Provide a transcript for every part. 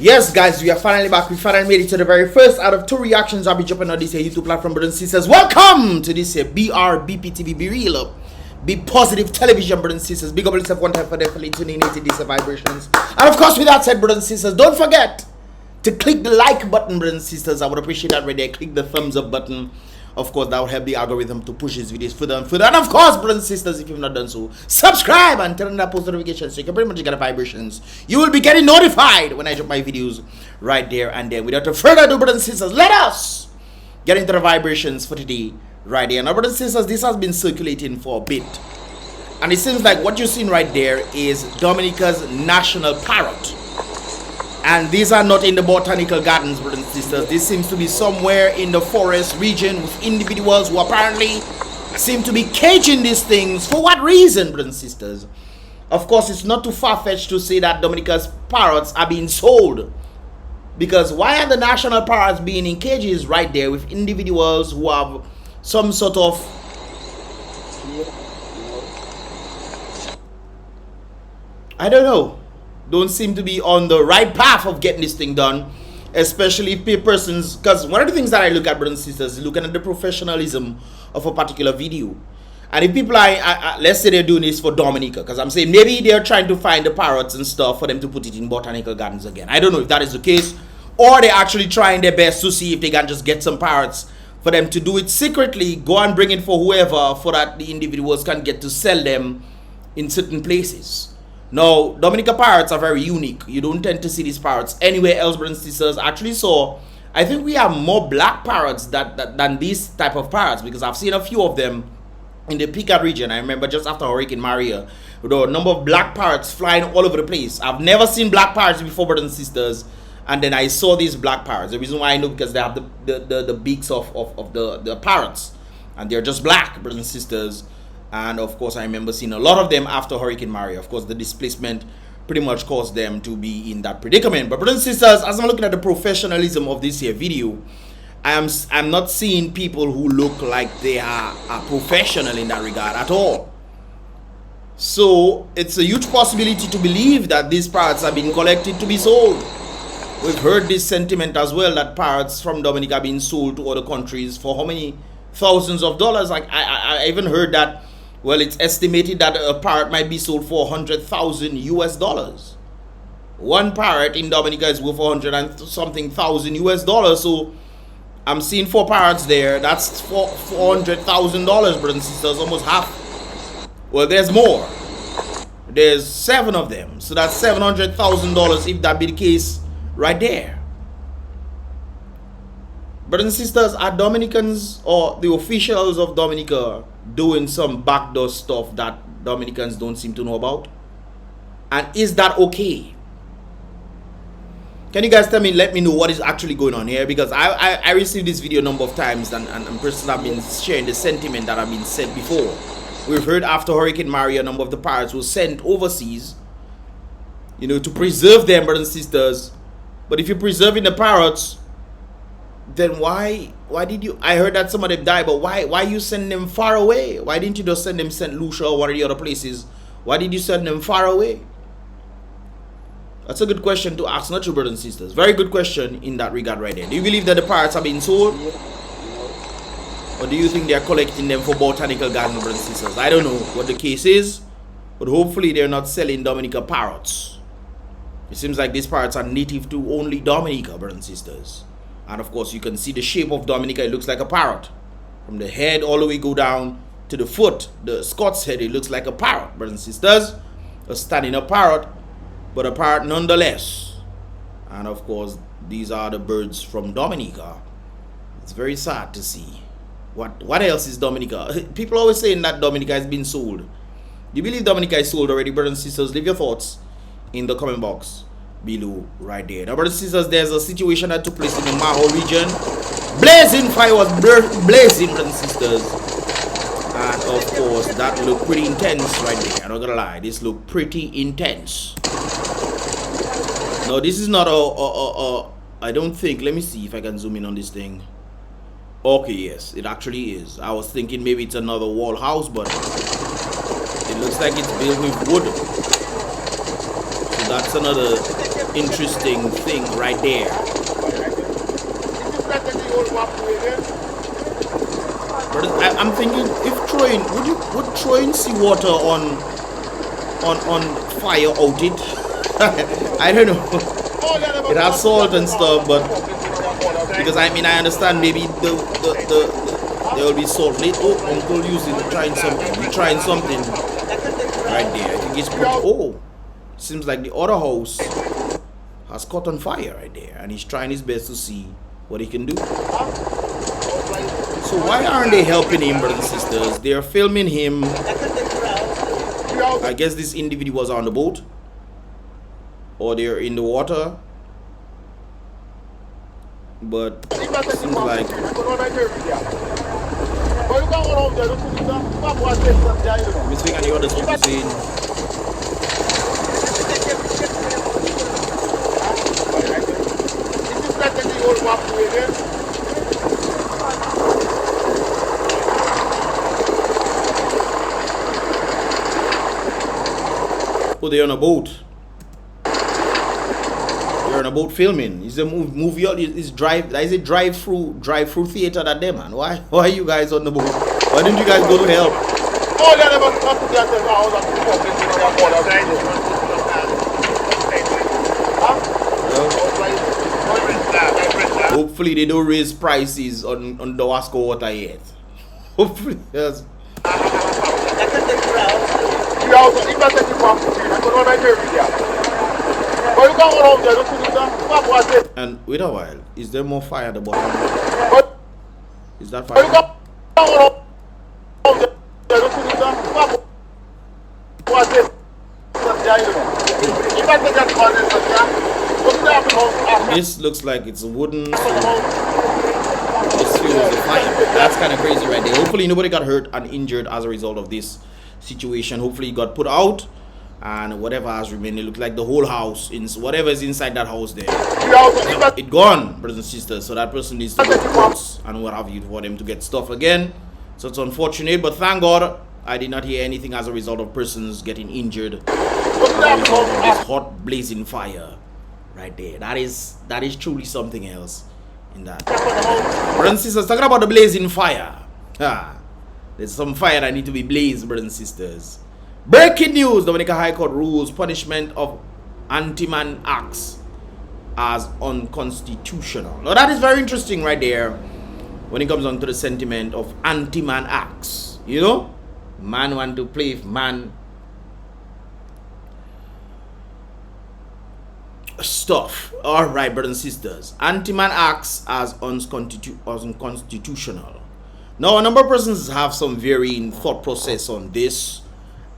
Yes, guys, we are finally back. We finally made it to the very first out of 2 reactions I'll be dropping on this YouTube platform, brothers and sisters. Welcome to this Brbptv. Be real up. Be positive television, brothers and sisters. Big up yourself one time for definitely tuning into these vibrations. And of course, with that said, brothers and sisters, don't forget to click the like button, brothers and sisters. I would appreciate that right there. Click the thumbs up button. Of course, that will help the algorithm to push these videos further and further. And of course, brothers and sisters, if you've not done so, subscribe and turn on that post notification so you can pretty much get the vibrations. You will be getting notified when I drop my videos right there and then. Without further ado, brothers and sisters, let us get into the vibrations for today right there. Now, brothers and sisters, this has been circulating for a bit. And it seems like what you're seeing right there is Dominica's national parrot. And these are not in the botanical gardens, brothers and sisters. This seems to be somewhere in the forest region with individuals who apparently seem to be caging these things. For what reason, brothers and sisters? Of course, it's not too far-fetched to say that Dominica's parrots are being sold. Because why are the national parrots being in cages right there with individuals who have some sort of... I don't know. Don't seem to be on the right path of getting this thing done, especially if persons, because one of the things that I look at, brothers and sisters, is looking at the professionalism of a particular video. And if people are let's say they're doing this for Dominica, because I'm saying maybe they're trying to find the parrots and stuff for them to put it in botanical gardens again. I don't know if that is the case, or they're actually trying their best to see if they can just get some parrots for them to do it secretly, go and bring it for whoever, for that the individuals can get to sell them in certain places. Now, Dominica parrots are very unique. You don't tend to see these parrots anywhere else, brothers and sisters. Actually, so I think we have more black parrots than these type of parrots, because I've seen a few of them in the Picard region. I remember just after Hurricane Maria, the number of black parrots flying all over the place. I've never seen black parrots before, brothers and sisters, and then I saw these black parrots. The reason why I know, because they have the beaks of the parrots, and they're just black, brothers and sisters. And of course, I remember seeing a lot of them after Hurricane Maria. Of course, the displacement pretty much caused them to be in that predicament. But brothers and sisters, as I'm looking at the professionalism of this here video, I'm not seeing people who look like they are professional in that regard at all. So it's a huge possibility to believe that these parrots have been collected to be sold. We've heard this sentiment as well, that parrots from Dominica are being sold to other countries for how many thousands of dollars. Like I even heard that, well, it's estimated that a parrot might be sold for $100,000 US. One parrot in Dominica is worth 100 and something thousand US. So I'm seeing 4 parrots there. That's $400,000, brothers and sisters, almost half. Well, there's more. There's 7 of them. So that's $700,000 if that be the case right there. Brothers and sisters, are Dominicans or the officials of Dominica doing some backdoor stuff that Dominicans don't seem to know about? And is that okay? Can you guys tell me, let me know what is actually going on here? Because I received this video a number of times, and persons have been sharing the sentiment that have been said before. We've heard after Hurricane Maria, a number of the parrots were sent overseas, you know, to preserve them, brothers and sisters. But if you're preserving the parrots, then why did you... I heard that some of them died, but why you send them far away? Why didn't you just send them St. Lucia or one of the other places? Why did you send them far away? That's a good question to ask, not you, brothers and sisters. Very good question in that regard right there. Do you believe that the parrots are being sold? Or do you think they are collecting them for botanical gardens, brothers and sisters? I don't know what the case is, but hopefully they're not selling Dominica parrots. It seems like these parrots are native to only Dominica, brothers and sisters. And of course, you can see the shape of Dominica. It looks like a parrot. From the head all the way go down to the foot, the Scots head, it looks like a parrot, brothers and sisters. A standing up parrot, but a parrot nonetheless. And of course, these are the birds from Dominica. It's very sad to see. What else is Dominica? People always saying that Dominica has been sold. Do you believe Dominica is sold already, brothers and sisters? Leave your thoughts in the comment box below right there. Now, brothers and sisters, there's a situation that took place in the Mahaut region. Blazing fire was blazing, brothers and sisters, and of course that looked pretty intense right there. I'm not gonna lie, this looked pretty intense. No, this is not I don't think, let me see if I can zoom in on this thing. Okay, yes, it actually is. I was thinking maybe it's another wall house, but it looks like it's built with wood. So that's another interesting thing right there. But I'm thinking, if throwing, would throwing seawater on fire out it? I don't know. It has salt and stuff, but because I mean I understand maybe there will be salt later. Oh, Uncle trying something. He's trying something right there. I think it's pretty. Oh, seems like the other house has caught on fire right there, and he's trying his best to see what he can do. So why aren't they helping him, brothers and sisters? They're filming him. I guess this individual was on the boat, or they're in the water. But it seems like let me think any other stuff to see. Oh, they're on a boat. They're on a boat filming. It's a movie. Is it drive-through theater that day, man? Why are you guys on the boat? Why didn't you guys go to help? Hopefully they don't raise prices on the Wasco water yet. Hopefully, yes. And wait a while, is there more fire at the bottom? Is that fire? This looks like it's wooden. So this fuels the fire. That's kind of crazy right there. Hopefully nobody got hurt and injured as a result of this situation. Hopefully it got put out, and whatever has remained, it looks like the whole house, whatever is inside that house there, it gone, brothers and sisters. So that person needs to go to courts and what have you for them to get stuff again. So it's unfortunate, but thank God I did not hear anything as a result of persons getting injured as a result of this hot blazing fire right there. That is truly something else in that. Brothers and sisters, talking about the blazing fire. There's some fire that need to be blazed, brothers and sisters. Breaking news: Dominica High Court rules punishment of Antiman acts as unconstitutional. Now that is very interesting right there when it comes on to the sentiment of Antiman acts. You know, man want to play man stuff. Alright, brothers and sisters. Antiman acts as unconstitutional. Now, a number of persons have some varying thought process on this,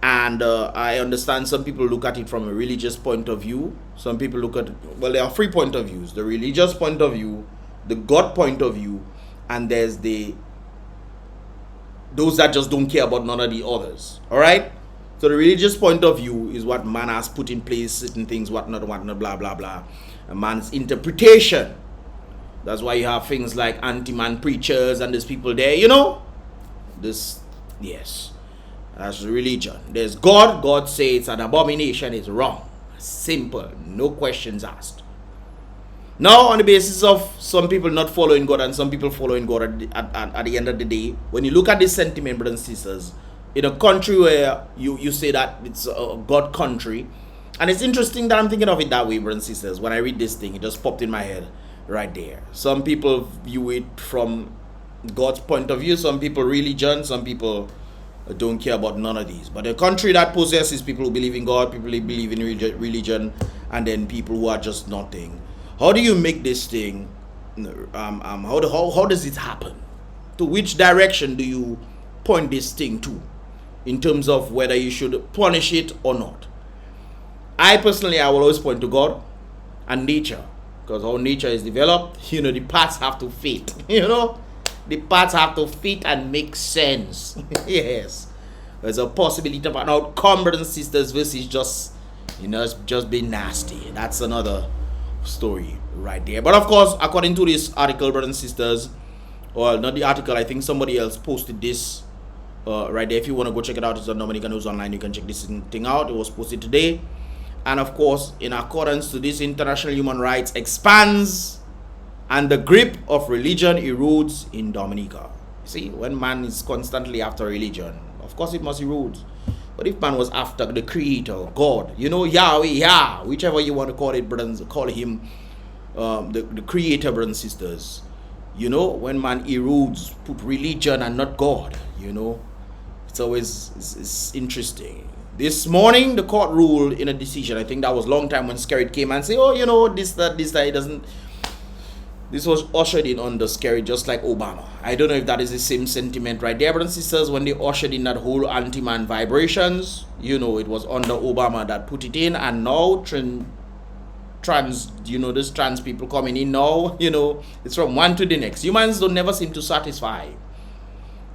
and I understand some people look at it from a religious point of view. Some people look at, well, there are three point of views: the religious point of view, the God point of view, and there's those that just don't care about none of the others. All right. So the religious point of view is what man has put in place, certain things, whatnot, blah blah blah. A man's interpretation. That's why you have things like anti-man preachers and there's people there, you know. This, yes, that's religion. There's God. God says it's an abomination, it's wrong. Simple, no questions asked. Now, on the basis of some people not following God and some people following God at the end of the day, when you look at this sentiment, brothers and sisters, in a country where you say that it's a God country, and it's interesting that I'm thinking of it that way, brothers and sisters. When I read this thing, it just popped in my head right there. Some people view it from God's point of view, some people religion, some people don't care about none of these. But a country that possesses people who believe in God, people who believe in religion, and then people who are just nothing. How do you make this thing? How does it happen? To which direction do you point this thing to, in terms of whether you should punish it or not? I personally, I will always point to God and nature, because how nature is developed, you know, the parts have to fit. You know, the parts have to fit and make sense. Yes, there's a possibility of an outcome, brothers and sisters, versus just, you know, just being nasty. That's another story right there. But of course, according to this article, brothers and sisters, well, not the article, I think somebody else posted this right there. If you want to go check it out, it's on Dominica News Online. You can check this thing out. It was posted today, and of course, in accordance to this, international human rights expands, and the grip of religion erodes in Dominica. You see, when man is constantly after religion, of course it must erode. But if man was after the Creator, God, you know, Yahweh, Yah, whichever you want to call it, brothers, call him the Creator, brothers and sisters. You know, when man erodes, put religion and not God, you know, it's always it's interesting. This morning, the court ruled in a decision. I think that was a long time when Skerrit came and said, oh, you know, this, it doesn't. This was ushered in under Skerrit, just like Obama. I don't know if that is the same sentiment right there, brothers and sisters, when they ushered in that whole Antiman vibrations. You know, it was under Obama that put it in, and now trans, you know, this trans people coming in now, you know, it's from one to the next. Humans don't never seem to satisfy.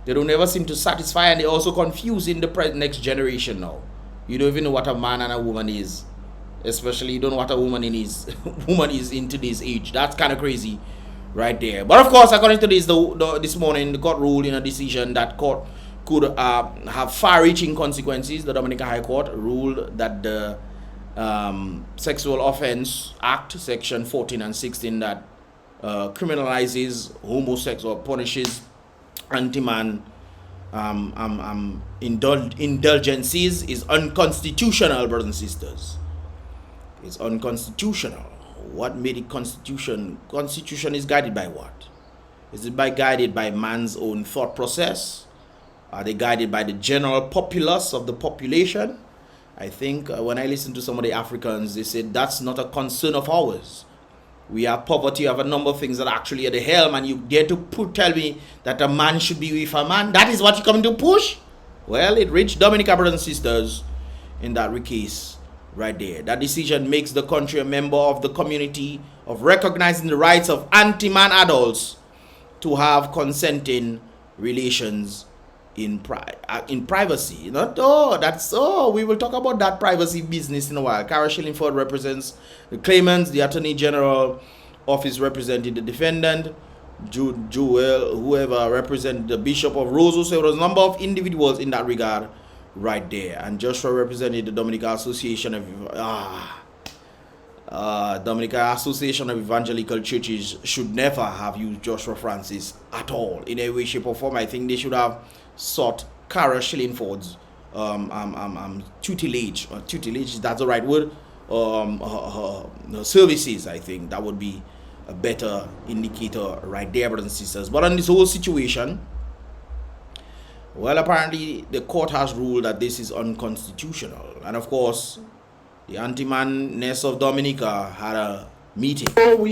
They don't ever seem to satisfy, and they also confuse in the next generation now. You don't even know what a man and a woman is. Especially you don't know what a woman is in today's age. That's kind of crazy right there. But of course, according to this, this morning the court ruled in a decision that court could have far-reaching consequences. The Dominica High Court ruled that the Sexual Offense Act, section 14 and 16, that criminalizes homosexual, punishes anti-man indulgences, is unconstitutional, brothers and sisters. It's unconstitutional. What made it constitution? Constitution is guided by what? Is it guided by man's own thought process? Are they guided by the general populace of the population? I think when I listen to some of the Africans, they said that's not a concern of ours. We have poverty, we have a number of things that actually are the helm, and you dare to tell me that a man should be with a man? That is what you're coming to push? Well, it reached Dominica, brothers and sisters, in that case. Right there. That decision makes the country a member of the community of recognizing the rights of anti-man adults to have consenting relations in privacy. Not we will talk about that privacy business in a while. Cara Shillingford represents the claimants. The Attorney General office represented the defendant. Jewel, whoever represented the Bishop of Roseau. So there was a number of individuals in that regard. Right there, and Joshua represented the Dominica Association of Dominica Association of Evangelical Churches. Should never have used Joshua Francis at all in any way, shape, or form. I think they should have sought Cara Shillingford's tutelage, or tutelage, that's the right word, services. I think that would be a better indicator right there, brothers and sisters. But on this whole situation, well, apparently the court has ruled that this is unconstitutional, and of course, the anti-man-ness of Dominica had a meeting. So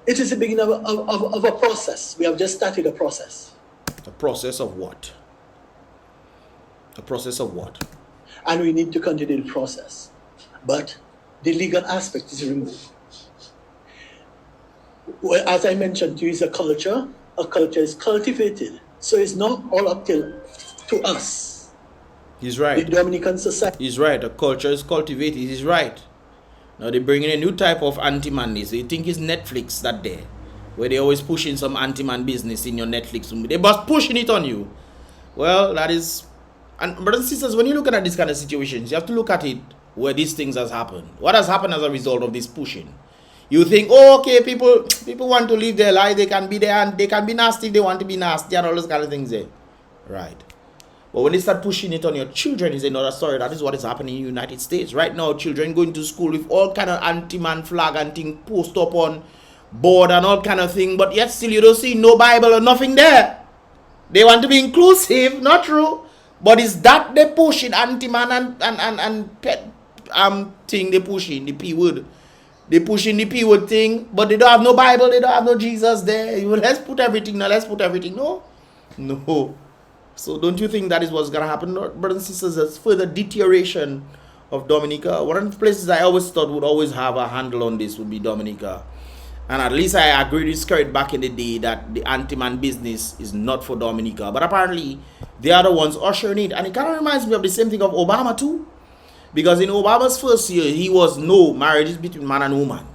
it is the beginning of a process. We have just started a process. A process of what? A process of what? And we need to continue the process, but the legal aspect is removed. Well, as I mentioned to you, it's a culture. A culture is cultivated, so it's not all up to us. He's right. The Dominican society. He's right. A culture is cultivated. He's right. Now they're bringing a new type of anti-man. You think it's Netflix that day, where they always pushing some anti-man business in your Netflix. They just pushing it on you. Well, that is, and brothers and sisters, when you look at this kind of situations, you have to look at it where these things has happened. What has happened as a result of this pushing? You think, oh, okay, people want to live their life. They can be there and they can be nasty if they want to be nasty and all those kind of things there. Right. But when they start pushing it on your children, is another story. That is what is happening in the United States. Right now, children going to school with all kind of anti-man flag and thing post up on board and all kind of thing. But yet still you don't see no Bible or nothing there. They want to be inclusive, not true. But is that they pushing anti-man and pet thing they pushing, the P word. They pushing the P word thing, but they don't have no Bible, they don't have no Jesus there. Let's put everything now, let's put everything. No. So don't you think that is what's going to happen, brothers and sisters? There's further deterioration of Dominica. One of the places I always thought would always have a handle on this would be Dominica. And at least I agreed with Skerrit back in the day that the anti-man business is not for Dominica. But apparently, they are the ones ushering it. And it kind of reminds me of the same thing of Obama too. Because in Obama's first year, he was no marriages between man and woman.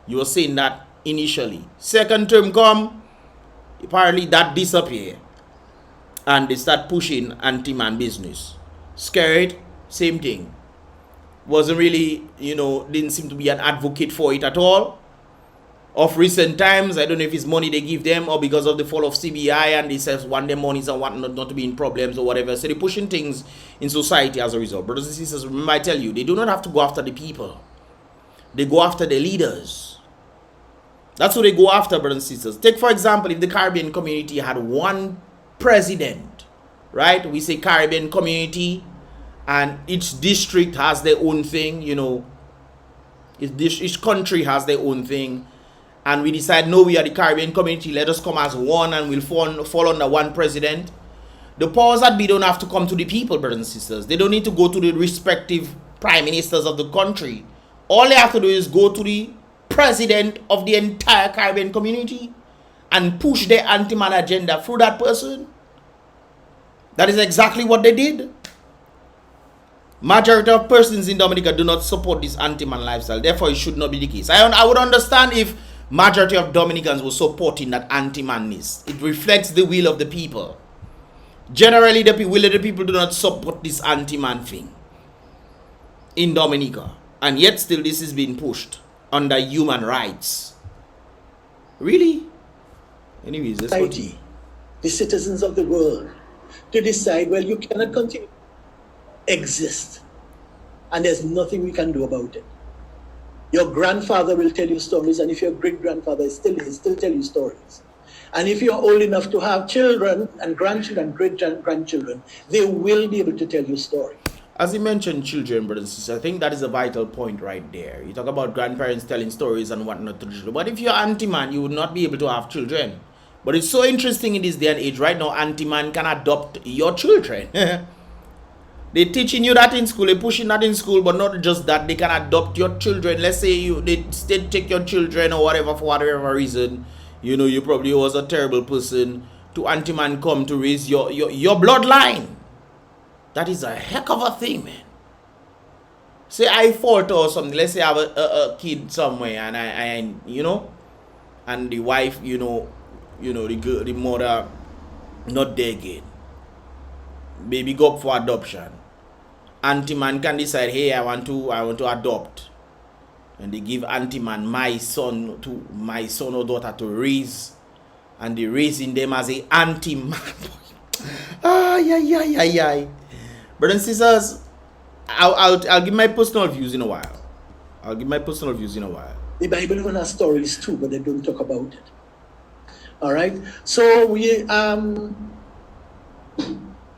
You were saying that initially. Second term come, apparently that disappeared. And they start pushing anti-man business. Skerrit same thing. Wasn't really, didn't seem to be an advocate for it at all. Of recent times, I don't know if it's money they give them or because of the fall of CBI and they self want their monies and want not to be in problems or whatever. So they're pushing things in society as a result. Brothers and sisters, remember I tell you, they do not have to go after the people. They go after the leaders. That's what they go after, brothers and sisters. Take, for example, if the Caribbean community had one president, right? We say Caribbean community, and each district has their own thing, each country has their own thing. And we decide, no, we are the Caribbean community, let us come as one and we'll fall under one president. The powers that be don't have to come to the people, brothers and sisters. They don't need to go to the respective prime ministers of the country. All they have to do is go to the president of the entire Caribbean community and push their anti-man agenda through that person. That is exactly what they did. Majority of persons in Dominica do not support this anti-man lifestyle. Therefore, it should not be the case. I would understand if majority of Dominicans were supporting that anti-manness. It reflects the will of the people. Generally, the will of the people do not support this anti-man thing in Dominica. And yet still this is being pushed under human rights. Really? Anyways, that's society, the citizens of the world, to decide, well, you cannot continue to exist. And there's nothing we can do about it. Your grandfather will tell you stories, and if your great-grandfather is still here, he'll still tell you stories. And if you're old enough to have children and grandchildren, great-grandchildren, they will be able to tell you stories. As you mentioned children, brothers and sisters, I think that is a vital point right there. You talk about grandparents telling stories and whatnot to children. But if you're anti-man, you would not be able to have children. But it's so interesting in this day and age. Right now, anti-man can adopt your children. They're teaching you that in school, they're pushing that in school, but not just that, they can adopt your children. Let's say they take your children or whatever for whatever reason. You probably was a terrible person. To anti-man come to raise your bloodline. That is a heck of a thing, man. Say I fault or something. Let's say I have a kid somewhere and and the wife, the mother not there again. Baby go up for adoption. Anti-man can decide, hey, I want to adopt. And they give anti-man my son or daughter to raise. And they raising them as a anti-man. Brothers and sisters, I'll give my personal views in a while. The Bible even has stories too, but they don't talk about it. All right. So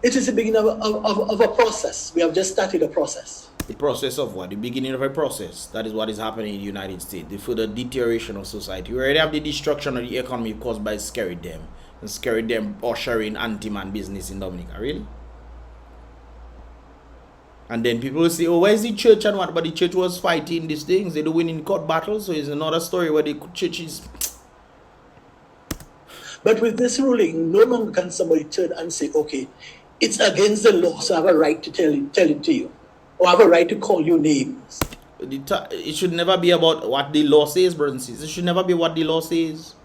it is the beginning of a process. We have just started a process. The process of what? The beginning of a process. That is what is happening in the United States. The further deterioration of society. We already have the destruction of the economy caused by scary them. And scary them ushering anti-man business in Dominica. Really? And then people will say, oh, where's the church and what? But the church was fighting these things. They do win in court battles. So it's another story where the church is... But with this ruling, no longer can somebody turn and say, okay, it's against the law, so I have a right to tell it to you. Or I have a right to call you names. It should never be about what the law says, brothers and sisters. It should never be what the law says.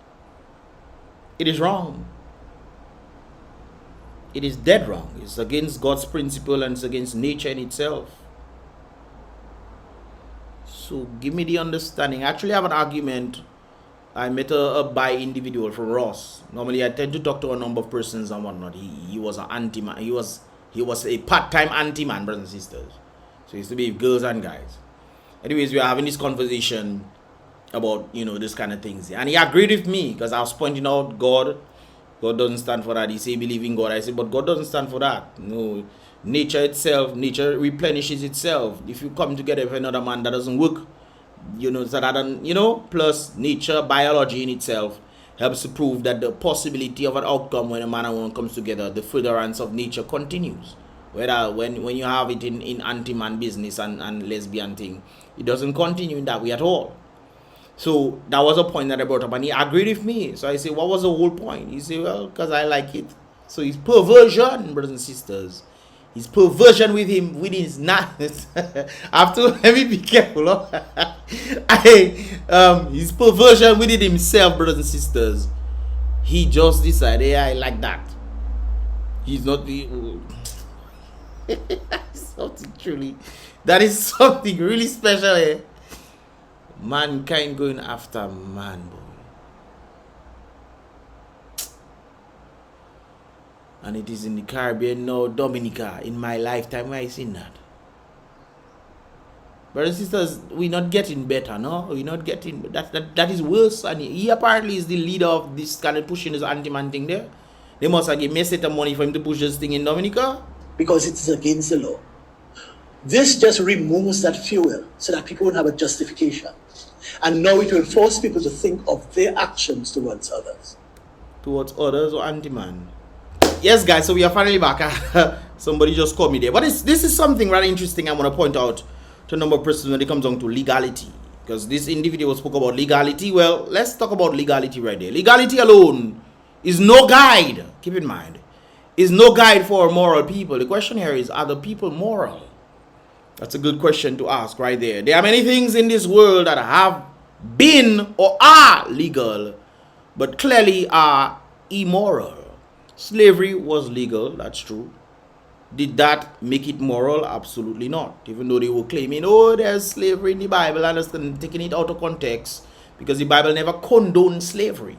It is wrong. It is dead wrong. It's against God's principle and it's against nature in itself. So give me the understanding. I actually have an argument. I met a bi individual from Ross. Normally I tend to talk to a number of persons and whatnot. He was an anti-man. He was a part-time anti-man, brothers and sisters. So he used to be girls and guys. Anyways, we are having this conversation about, this kind of things. And he agreed with me because I was pointing out God doesn't stand for that. He say believe in God. I said, but God doesn't stand for that. No, nature replenishes itself. If you come together with another man, that doesn't work. Plus nature, biology in itself helps to prove that the possibility of an outcome when a man and woman comes together, the furtherance of nature continues. Whether when you have it in anti-man business and lesbian thing, it doesn't continue in that way at all. So that was a point that I brought up and he agreed with me. So I said, what was the whole point? He said, well, because I like it. So it's perversion, brothers and sisters. His perversion with his not. Let me be careful. His perversion within himself, brothers and sisters. He just decided, I like that. He's not the. something truly. That is something really special. Eh? Mankind going after man, boy. And it is in the Caribbean now, Dominica. In my lifetime, I seen that. Brothers and sisters, we're not getting better, no? We're not getting that is worse. And he apparently is the leader of this kind of pushing this Antiman thing there. They must have given me a set of money for him to push this thing in Dominica. Because it is against the law. This just removes that fuel so that people won't have a justification. And now it will force people to think of their actions towards others. Towards others or Antiman? Yes, guys, so we are finally back. Somebody just called me there. But this is something rather interesting I want to point out to a number of persons when it comes down to legality. Because this individual spoke about legality. Well, let's talk about legality right there. Legality alone is no guide, keep in mind, is no guide for moral people. The question here is, are the people moral? That's a good question to ask right there. There are many things in this world that have been or are legal, but clearly are immoral. Slavery was legal, that's true. Did that make it moral? Absolutely not. Even though they were claiming, oh, there's slavery in the Bible, and understand, taking it out of context, because the Bible never condoned slavery.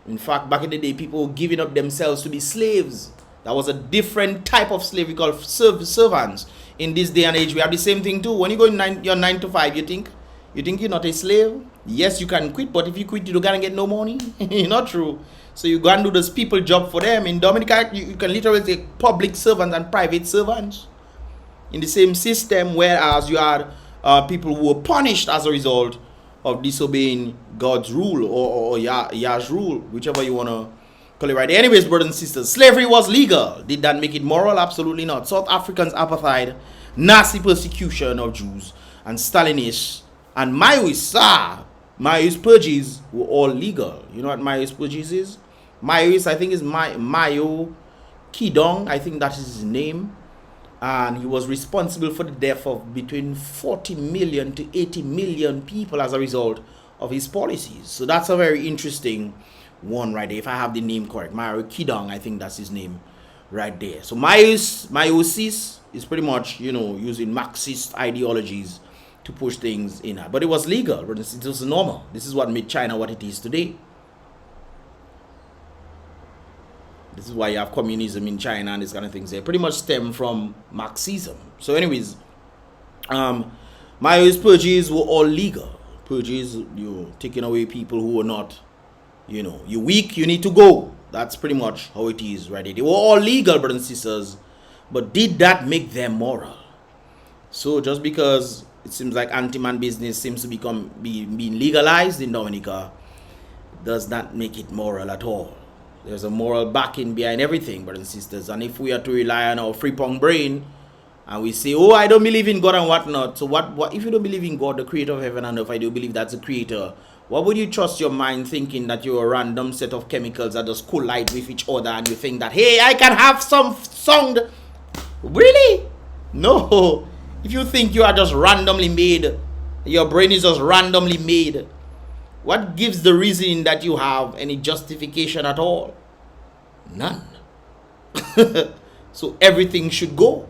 In fact, back in the day, people were giving up themselves to be slaves. That was a different type of slavery called servants. In this day and age, we have the same thing too. When you go in your 9 to 5, you think you're not a slave? Yes, you can quit, but if you quit, you don't gonna get no money. Not true. So you go and do this people job for them. In Dominica, you can literally take public servants and private servants in the same system, whereas you had people who were punished as a result of disobeying God's rule or Yah's rule, whichever you want to call it right. Anyways, brothers and sisters, slavery was legal. Did that make it moral? Absolutely not. South Africans' apartheid, Nazi persecution of Jews, and Stalinists, and Maoist purges were all legal. You know what Maoist purges is? Maoist, I think, is Mayo Kidong. I think that is his name. And he was responsible for the death of between 40 million to 80 million people as a result of his policies. So that's a very interesting one right there. If I have the name correct, Mayo Kidong, I think that's his name right there. So Maoist is pretty much, using Marxist ideologies to push things in. But it was legal, but it was normal. This is what made China what it is today. This is why you have communism in China and these kind of things. They pretty much stem from Marxism. So anyways, Maoist purges were all legal. Purges, you're taking away people who are not, you're weak, you need to go. That's pretty much how it is right there. They were all legal, brothers and sisters. But did that make them moral? So just because it seems like Antiman business seems to being legalized in Dominica, does not make it moral at all. There's a moral backing behind everything, brothers and sisters. And if we are to rely on our free-pong brain, and we say, oh, I don't believe in God and whatnot. So what if you don't believe in God, the creator of heaven and earth, I do believe that's the creator, what would you trust your mind thinking that you're a random set of chemicals that just collide with each other and you think that, hey, I can have some sound? Really? No. If you think you are just randomly made, your brain is just randomly made, what gives the reason that you have any justification at all? None. So everything should go.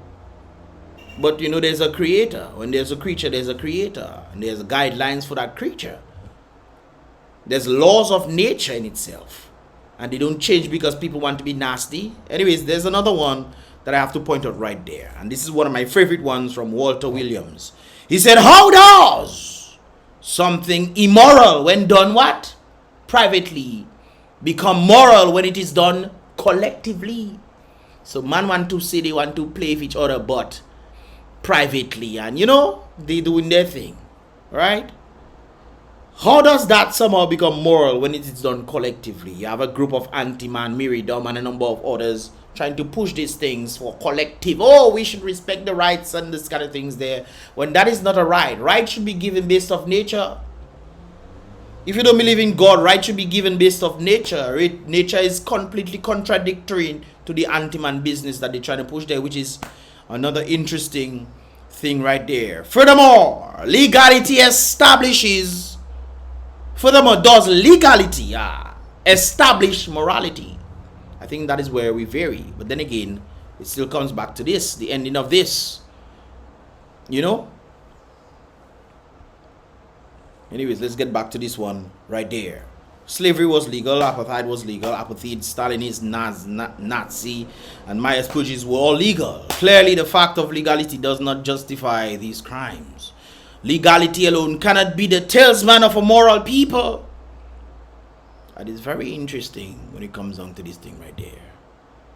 But there's a creator. When there's a creature, there's a creator. And there's guidelines for that creature. There's laws of nature in itself. And they don't change because people want to be nasty. Anyways, there's another one that I have to point out right there. And this is one of my favorite ones from Walter Williams. He said, how does something immoral when done what? Privately become moral when it is done collectively? So man want to say they want to play with each other, but privately, and they doing their thing, right? How does that somehow become moral when it is done collectively? You have a group of Antiman, Miridom, and a number of others trying to push these things for collective. Oh, we should respect the rights and this kind of things there. When that is not a right. Right should be given based off nature. If you don't believe in God, right should be given based off nature. Nature is completely contradictory to the Antiman business that they're trying to push there, which is another interesting thing right there. Furthermore, does legality establish morality? I think that is where we vary. But then again, It still comes back to this, the ending of this. You know? Anyways, let's get back to this one right there. Slavery was legal, apartheid was legal, apartheid, Stalinist, Nazi, and Myers purges were all legal. Clearly, the fact of legality does not justify these crimes. Legality alone cannot be the talisman of a moral people. That is very interesting when it comes down to this thing right there.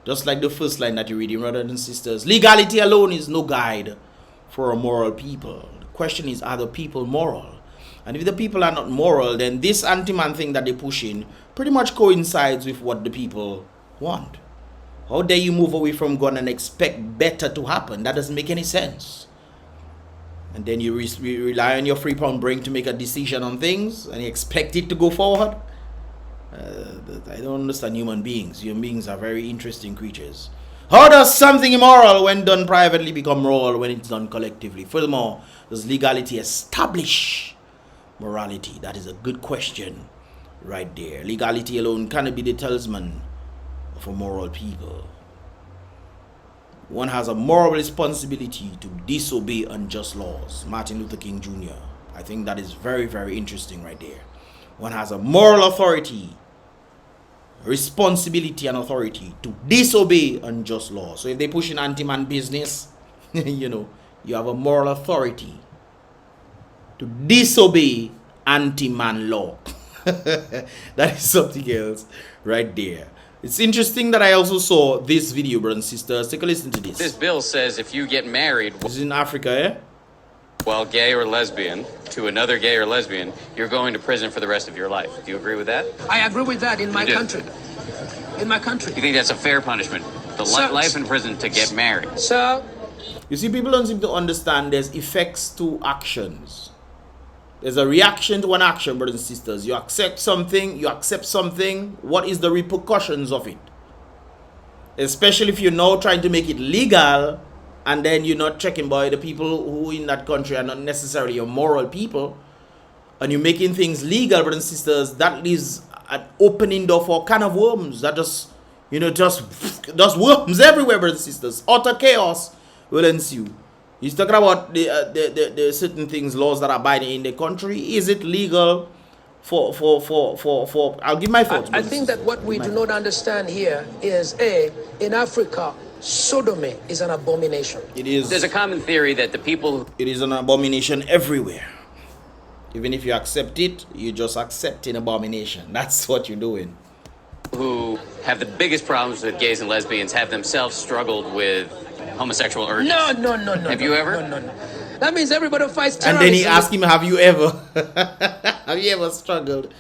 Just like the first line that you're reading, brothers and sisters. Legality alone is no guide for a moral people. The question is, are the people moral? And if the people are not moral, then this anti-man thing that they push in pretty much coincides with what the people want. How dare you move away from God and expect better to happen? That doesn't make any sense. And then you rely on your free-pound brain to make a decision on things and you expect it to go forward. I don't understand human beings. Human beings are very interesting creatures. How does something immoral when done privately become moral when it's done collectively? Furthermore, does legality establish morality? That is a good question right there. Legality alone cannot be the talisman of a moral people. One has a moral responsibility to disobey unjust laws. Martin Luther King Jr. I think that is very, very interesting right there. One has a moral authority, responsibility and authority to disobey unjust laws. So if they push in anti-man business, you know, you have a moral authority to disobey anti-man law. That is something else right there. It's interesting that I also saw this video, brothers and sisters. Take a listen to this. This bill says if you get married This is in Africa, eh? while gay or lesbian to another gay or lesbian, you're going to prison for the rest of your life. Do you agree with that? I agree with that in my do? country. In my country. You think that's a fair punishment? The life in prison to get married. So, You see, people don't seem to understand there's effects to actions. There's a reaction to an action, brothers and sisters. You accept something, what is the repercussions of it? Especially if you're now trying to make it legal, and then you're not checking by the people who in that country are not necessarily your moral people, and you're making things legal, brothers and sisters, that leaves an opening door for kind of worms that just worms everywhere, brothers and sisters. Utter chaos will ensue. He's talking about the certain things, laws that are binding in the country. Is it legal for I'll give my thoughts. I think that what we do not understand here is, in Africa, sodomy is an abomination. It is. There's a common theory that the people It is an abomination everywhere. Even if you accept it, you're just accepting abomination. That's what you're doing. who have the biggest problems with gays and lesbians have themselves struggled with homosexual urges. No. Have you ever? No. That means everybody fights And terrorism. then he asked him, have you ever struggled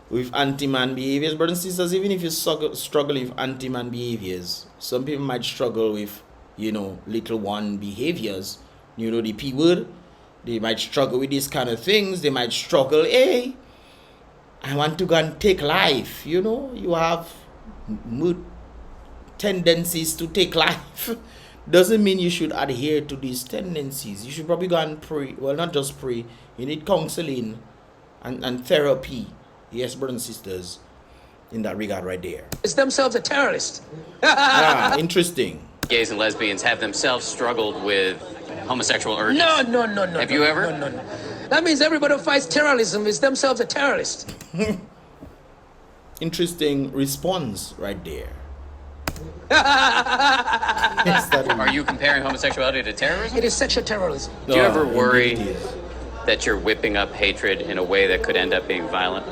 with anti-man behaviors? Brothers and sisters, even if you struggle with anti-man behaviors, some people might struggle with, little one behaviors. The P word. They might struggle with these kind of things. They might struggle, I want to go and take life. You have tendencies to take life. Doesn't mean you should adhere to these tendencies. You should probably go and pray. Well, not just pray. You need counseling and therapy. Yes, brothers and sisters, in that regard right there. It's themselves a terrorist. Interesting. Gays and lesbians have themselves struggled with homosexual urges. No. Have you ever? No. That means everybody who fights terrorism is themselves a terrorist. Interesting response right there. Are you comparing homosexuality to terrorism? It is sexual terrorism. Do you ever Indeed worry it is. that you're whipping up hatred in a way that could end up being violent?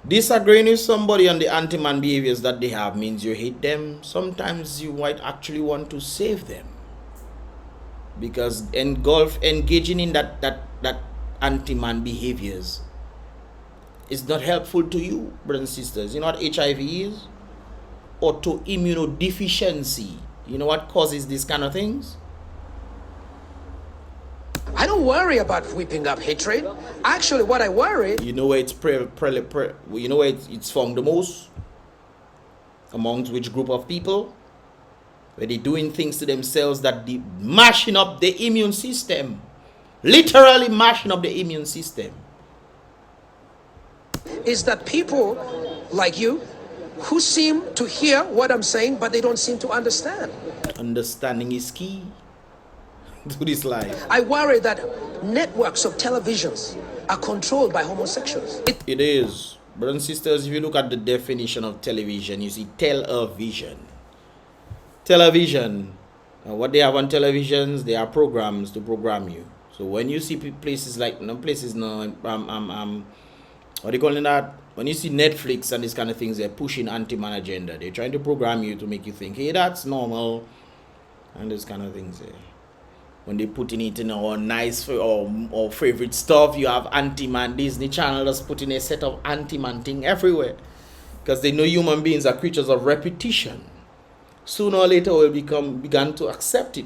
Disagreeing with somebody on the anti-man behaviors that they have means you hate them. Sometimes you might actually want to save them. Because engaging in that anti-man behaviors is not helpful to you, brothers and sisters. You know what HIV is? Autoimmunodeficiency. You know what causes these kind of things? I don't worry about whipping up hatred. Actually, what I worry... You know where it's it's found the most? Amongst which group of people? Where they're doing things to themselves that they mashing up the immune system. Literally mashing up the immune system. is that people like you who seem to hear what I'm saying, but they don't seem to understand. Understanding is key to this life. I worry that networks of televisions are controlled by homosexuals. It is. Brothers and sisters, if you look at the definition of television, you see television. Television. What they have on televisions, they are programs to program you. So when you see places like, what do you call that? When you see Netflix and these kind of things, they're pushing Antiman agenda. They're trying to program you to make you think, hey, that's normal. And these kind of things there. When they putting it in our nice or favorite stuff, you have Antiman. Disney Channel just putting a set of Antiman thing everywhere. Because they know human beings are creatures of repetition. Sooner or later we'll began to accept it.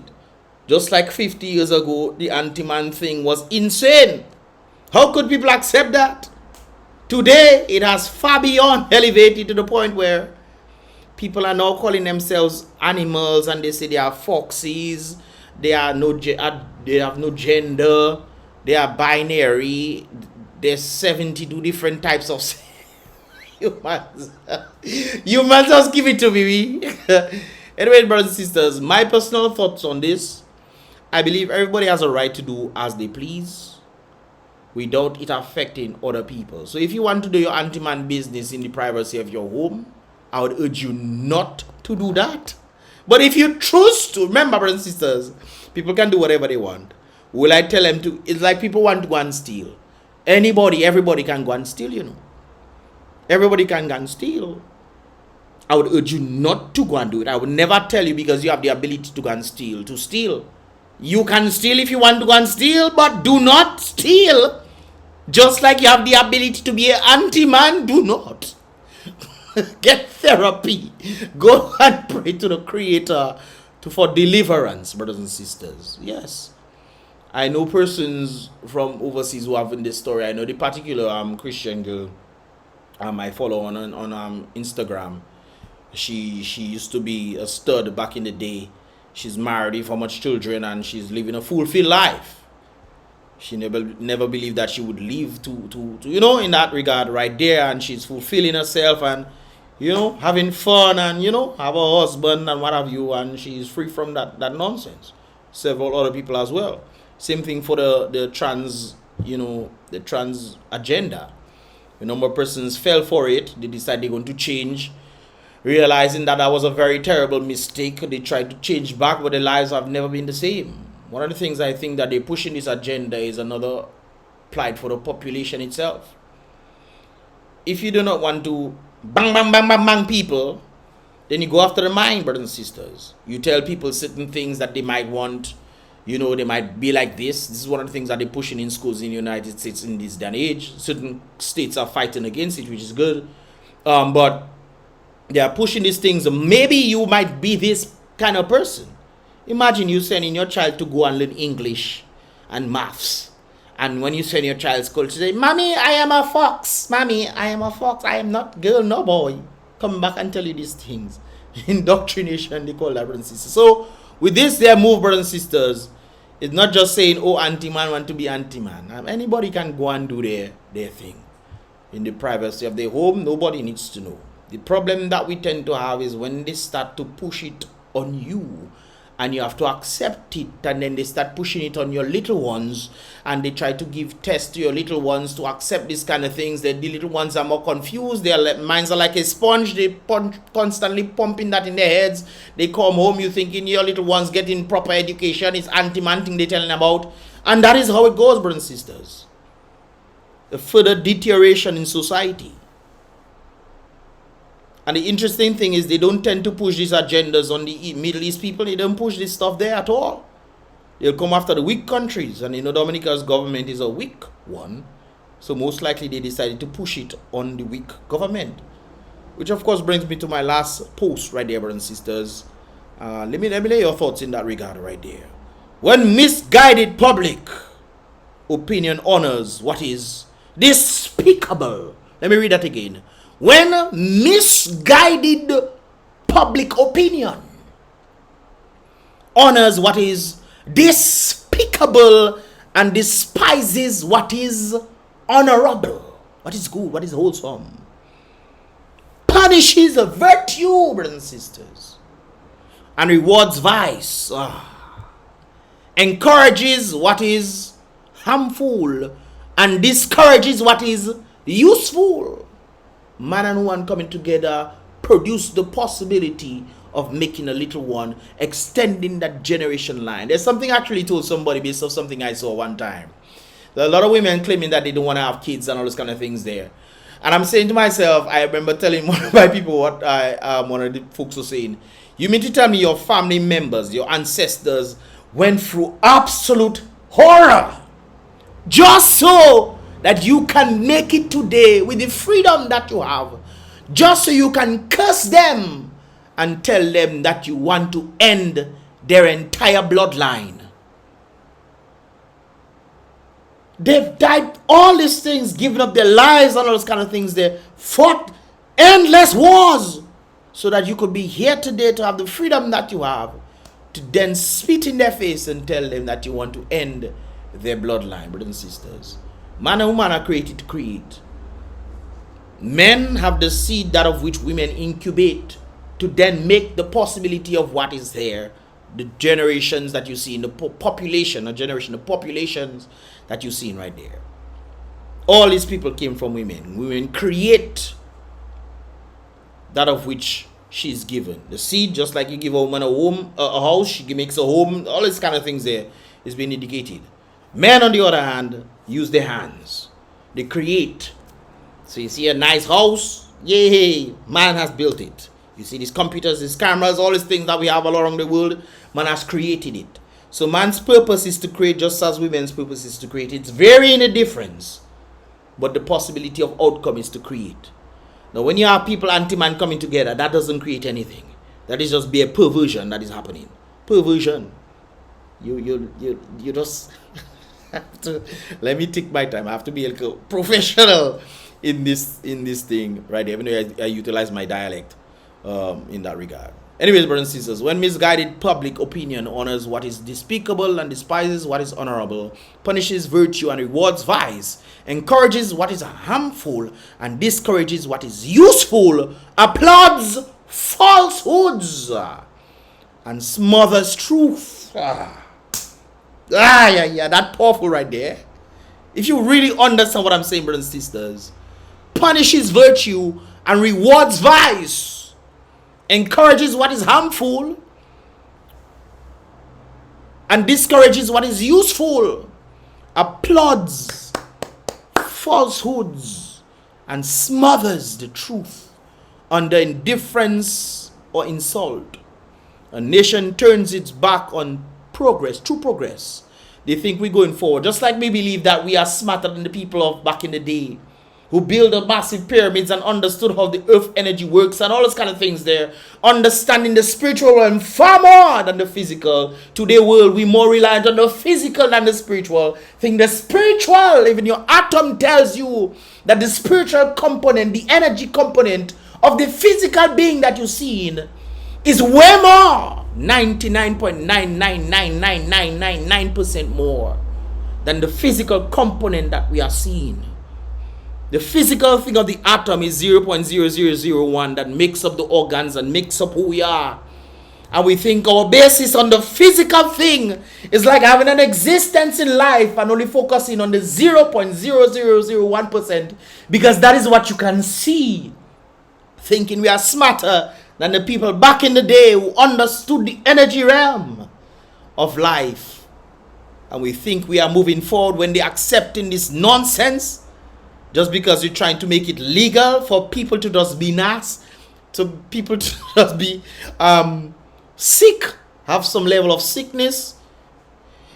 Just like 50 years ago, the Antiman thing was insane. How could people accept that? Today, it has far beyond elevated to the point where people are now calling themselves animals, and they say they are foxes, they have no gender, they are binary, there's 72 different types of humans. You must just give it to me. Anyway, brothers and sisters, my personal thoughts on this, I believe everybody has a right to do as they please without it affecting other people. So if you want to do your Antiman business in the privacy of your home, I would urge you not to do that. But if you choose to, remember, brothers and sisters, people can do whatever they want. Will I tell them to? It's like people want to go and steal. Everybody can go and steal, you know. Everybody can go and steal. I would urge you not to go and do it. I would never tell you because you have the ability to go and steal, to steal. You can steal if you want to go and steal, but do not steal. Just like you have the ability to be an anti-man, do not. Get therapy. Go and pray to the Creator for deliverance, brothers and sisters. Yes. I know persons from overseas who have in this story. I know the particular Christian girl I follow on Instagram. She used to be a stud back in the day. She's married, for much children, and she's living a fulfilled life. She never believed that she would live to in that regard right there, and she's fulfilling herself and having fun and have a husband and what have you, and she's free from that nonsense. Several other people as well. Same thing for the trans agenda. A number of persons fell for it. They decided they're going to change, realizing that was a very terrible mistake. They tried to change back, but their lives have never been the same. One of the things I think that they're pushing this agenda is another plight for the population itself. If you do not want to bang people, then you go after the mind, brothers and sisters. You tell people certain things that they might want. They might be like this. This is one of the things that they're pushing in schools in the United States in this day and age. Certain states are fighting against it, which is good. But they are pushing these things. Maybe you might be this kind of person. Imagine you sending your child to go and learn English and maths. And when you send your child to school, to say, Mommy, I am a fox. Mommy, I am a fox. I am not girl, no boy. Come back and tell you these things. Indoctrination, they call that, brothers and sisters. So, with this, their move, brothers and sisters, it's not just saying, oh, anti-man want to be anti-man. Anybody can go and do their thing. In the privacy of their home, nobody needs to know. The problem that we tend to have is when they start to push it on you, and you have to accept it, and then they start pushing it on your little ones, and they try to give tests to your little ones to accept these kind of things. The little ones are more confused. Their minds are like a sponge. They constantly pumping that in their heads. They come home, you thinking your little ones getting proper education. It's anti-man thing they're telling about. And that is how it goes, brothers and sisters. A further deterioration in society. And the interesting thing is they don't tend to push these agendas on the Middle East people. They don't push this stuff there at all. They'll come after the weak countries. And Dominica's government is a weak one. So most likely they decided to push it on the weak government. Which of course brings me to my last post right there, brothers and sisters. Let me lay your thoughts in that regard right there. When misguided public opinion honors what is despicable. Let me read that again. When misguided public opinion honors what is despicable and despises what is honorable, what is good, what is wholesome, punishes a virtue, brothers and sisters, and rewards vice. Encourages what is harmful and discourages what is useful. Man and woman coming together produce the possibility of making a little one, extending that generation line. There's something I actually told somebody based off something I saw one time. There are a lot of women claiming that they don't want to have kids and all those kind of things there. And I'm saying to myself, I remember telling one of my people what one of the folks was saying. You mean to tell me your family members, your ancestors, went through absolute horror just so that you can make it today with the freedom that you have, just so you can curse them and tell them that you want to end their entire bloodline. They've died all these things, given up their lives and all those kind of things. They fought endless wars so that you could be here today to have the freedom that you have, to then spit in their face and tell them that you want to end their bloodline, brothers and sisters. Man and woman are created to create. Men have the seed that of which women incubate to then make the possibility of what is there. The generations that you see in the population, a generation of populations that you see right there. All these people came from women. Women create that of which she is given. The seed, just like you give a woman a home, a house, she makes a home, all these kind of things there is being indicated. Men, on the other hand, use their hands. They create. So you see a nice house, yay, man has built it. You see these computers, these cameras, all these things that we have all around the world, man has created it. So man's purpose is to create just as women's purpose is to create. It's varying a difference, but the possibility of outcome is to create. Now when you have people Antiman coming together, that doesn't create anything. That is just be a perversion that is happening. Perversion. You just have to, let me take my time. I have to be a little professional in this thing right there, even though I utilize my dialect in that regard. Anyways, brothers and sisters, when misguided public opinion honors what is despicable and despises what is honorable, punishes virtue and rewards vice, encourages what is harmful and discourages what is useful, applauds falsehoods and smothers truth. Yeah, that powerful right there. If you really understand what I'm saying, brothers and sisters, punishes virtue and rewards vice, encourages what is harmful and discourages what is useful, applauds falsehoods and smothers the truth under indifference or insult. A nation turns its back on progress, true progress. They think we're going forward, just like we believe that we are smarter than the people of back in the day, who built the massive pyramids and understood how the earth energy works and all those kind of things there. Understanding the spiritual realm far more than the physical. Today world, we more reliant on the physical than the spiritual. Think the spiritual, even your atom tells you that the spiritual component, the energy component of the physical being that you see in is way more, 99.9999999% more than the physical component that we are seeing. The physical thing of the atom is 0.0001 that makes up the organs and makes up who we are. And we think our basis on the physical thing is like having an existence in life and only focusing on the 0.0001% because that is what you can see. Thinking we are smarter than the people back in the day who understood the energy realm of life. And we think we are moving forward when they're accepting this nonsense. Just because you're trying to make it legal for people to just be nice, to people to just be sick, have some level of sickness.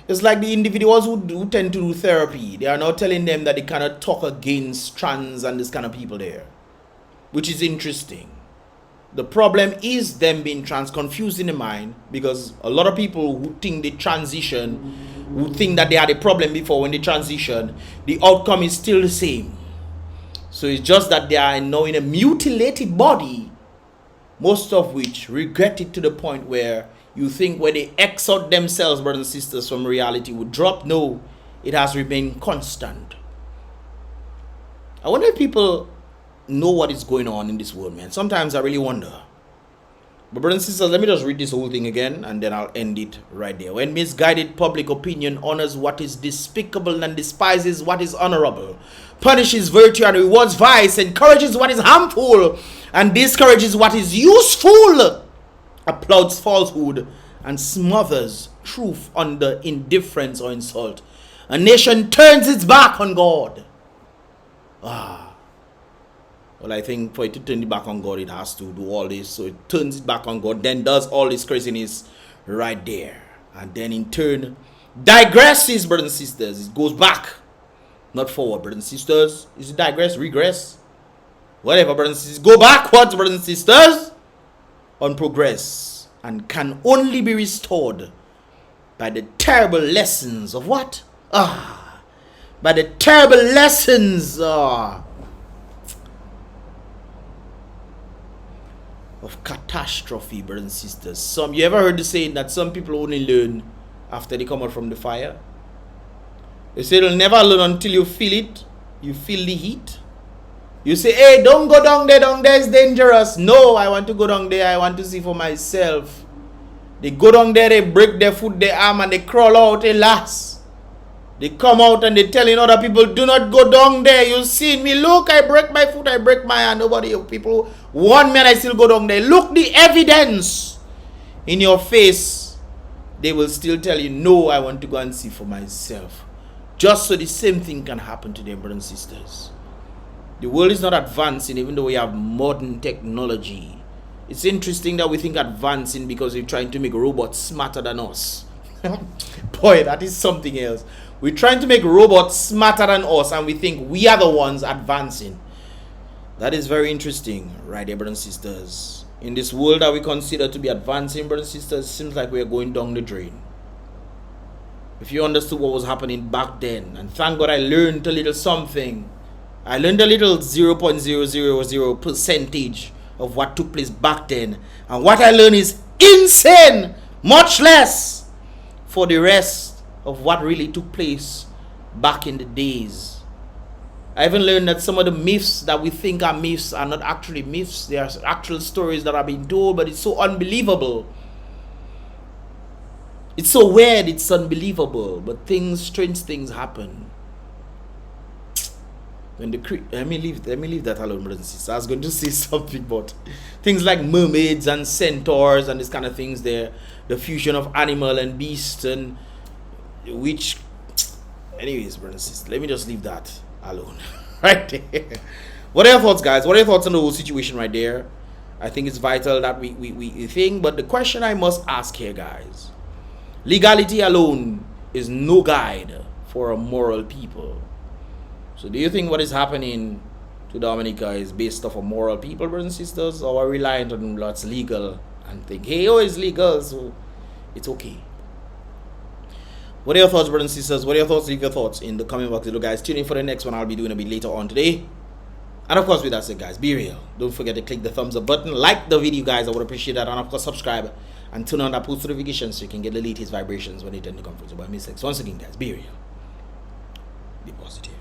It's like the individuals who tend to do therapy. They are now telling them that they cannot talk against trans and this kind of people there, which is interesting. The problem is them being trans confused in the mind, because a lot of people who think they transition, who think that they had a problem before when they transition, the outcome is still the same. So it's just that they are now in a mutilated body, most of which regret it to the point where you think when they X out themselves, brothers and sisters, from reality would drop. No, it has remained constant. I wonder if people know what is going on in this world, man. Sometimes I really wonder. But brothers and sisters, let me just read this whole thing again and then I'll end it right there. When misguided public opinion honors what is despicable and despises what is honorable, punishes virtue and rewards vice, encourages what is harmful and discourages what is useful, applauds falsehood and smothers truth under indifference or insult, a nation turns its back on God. Well, I think for it to turn it back on God, it has to do all this. So it turns it back on God, then does all this craziness right there. And then in turn, digresses, brothers and sisters. It goes back, not forward, brothers and sisters. Is it digress, regress? Whatever, brothers and sisters. Go backwards, brothers and sisters, on progress. And can only be restored by the terrible lessons of what? By the terrible lessons of catastrophe, brothers and sisters. You ever heard the saying that some people only learn after they come out from the fire? They say they'll never learn until you feel it. You feel the heat. You say, hey, don't go down there is dangerous. No, I want to go down there, I want to see for myself. They go down there, they break their foot, their arm, and they crawl out, alas. They come out and they telling other people, do not go down there. You see me, look, I break my foot, I break my hand. Nobody, people, 1 man, I still go down there. Look the evidence in your face. They will still tell you, no, I want to go and see for myself. Just so the same thing can happen to them, brothers and sisters. The world is not advancing even though we have modern technology. It's interesting that we think advancing because we're trying to make robots smarter than us. Boy, that is something else. We're trying to make robots smarter than us and we think we are the ones advancing. That is very interesting, right there, brothers and sisters. In this world that we consider to be advancing, brothers and sisters, it seems like we are going down the drain. If you understood what was happening back then, and thank God I learned a little something. I learned a little 0.000% of what took place back then. And what I learned is insane, much less for the rest of what really took place back in the days. I even learned that some of the myths that we think are myths are not actually myths. They are actual stories that are being told, but it's so unbelievable. It's so weird, it's unbelievable. But strange things happen. When let me leave that alone, brothers and sisters. I was going to say something, but things like mermaids and centaurs and this kind of things there, the fusion of animal and beast and which, anyways, brothers and sisters, let me just leave that alone right there. What are your thoughts, guys? What are your thoughts on the whole situation right there? I think it's vital that we think, but the question I must ask here, guys, legality alone is no guide for a moral people. So do you think what is happening to Dominica is based off of moral people, brothers and sisters, or are we reliant on what's legal and think, hey, oh, it's legal, so it's okay? What are your thoughts, brothers and sisters? What are your thoughts? Leave your thoughts in the comment box below, guys. Tune in for the next one. I'll be doing a bit later on today. And of course, with that said, guys, be real. Don't forget to click the thumbs up button. Like the video, guys. I would appreciate that. And of course, subscribe and turn on that post notifications so you can get the latest vibrations when they tend to come through. So by mistakes. Once again, guys, be real. Be positive.